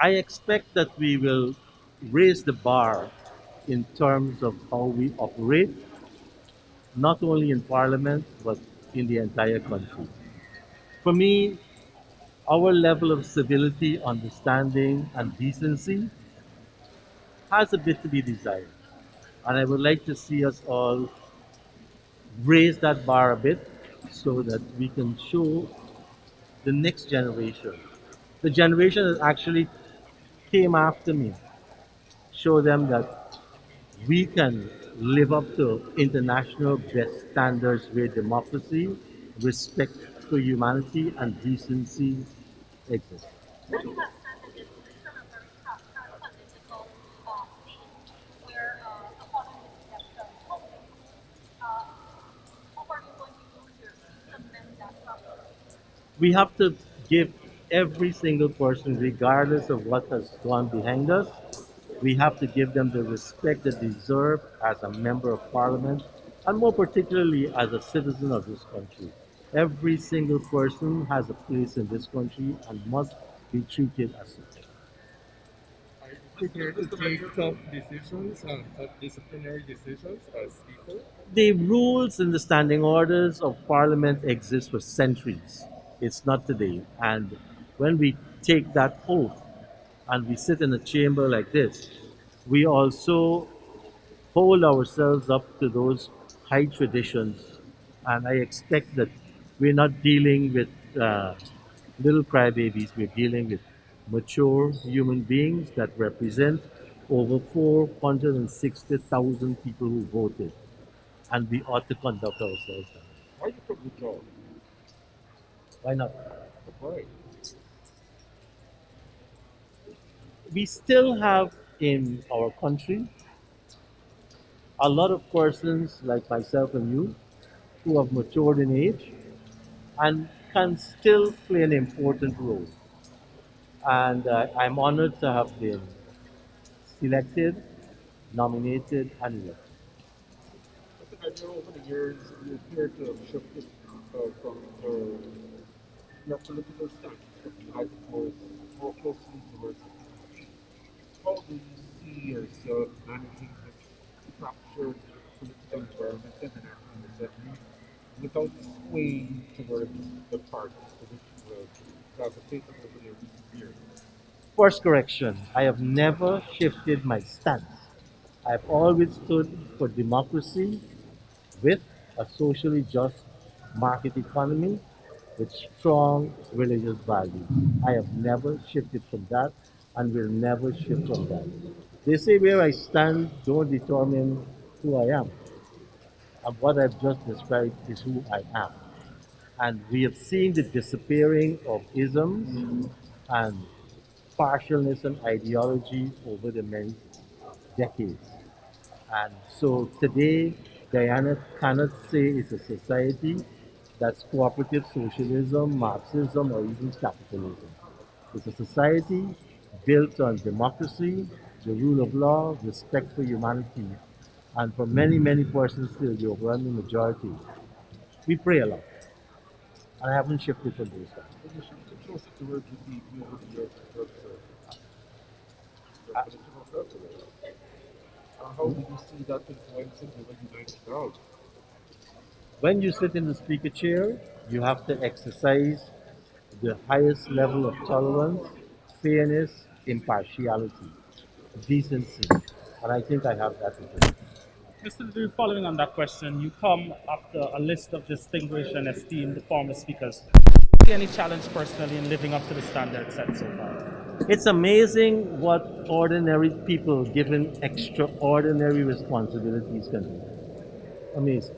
I expect that we will raise the bar in terms of how we operate, not only in Parliament, but in the entire country. For me, our level of civility, understanding, and decency has a bit to be desired. And I would like to see us all raise that bar a bit so that we can show the next generation, the generation that actually came after me, show them that we can live up to international best standards where democracy, respect for humanity, and decency exist. I think that standard is still a very current political scene where economies get holding. Uh, how are you going to use your seat to mend that problem? We have to give every single person, regardless of what has gone behind us, we have to give them the respect they deserve as a member of parliament and more particularly as a citizen of this country. Every single person has a place in this country and must be treated as such. Are you prepared to take tough decisions and tough disciplinary decisions as Speaker? The rules and the standing orders of parliament exist for centuries. It's not today. And when we take that oath and we sit in a chamber like this, we also hold ourselves up to those high traditions. And I expect that we're not dealing with little crybabies, we're dealing with mature human beings that represent over 460,000 people who voted. And we ought to conduct ourselves that way. Why you from withdraw? Why not? Why? We still have in our country a lot of persons like myself and you who have matured in age and can still play an important role. And I'm honored to have been selected, nominated, and elected. Mr. Nadir, over the years, you appear to have shifted from your political stance from life force more closely towards the people. How do you see yourself managing this fractured political environment in the National Assembly without swaying towards the party position that have taken over the recent years? First correction, I have never shifted my stance. I've always stood for democracy with a socially just market economy with strong religious values. I have never shifted from that and will never shift from that. They say where I stand don't determine who I am. And what I've just described is who I am. And we have seen the disappearing of isms and partialness and ideology over the many decades. And so today, Guyana cannot say it's a society that's cooperative socialism, Marxism, or even capitalism. It's a society built on democracy, the rule of law, respect for humanity, and for many, many persons still, the overwhelming majority, we pray a lot. And I haven't shifted from those guys. When you shift closer towards the people over the years in terms of your Uh, political preference, how do you see that influencing the way you manage now? When you sit in the speaker chair, you have to exercise the highest level of tolerance, fairness, impartiality, decency. And I think I have that with it. Mr. Nadir, following on that question, you come after a list of distinguished and esteemed former speakers. Do you see any challenge personally in living up to the standards set so far? It's amazing what ordinary people given extraordinary responsibilities can do. Amazing.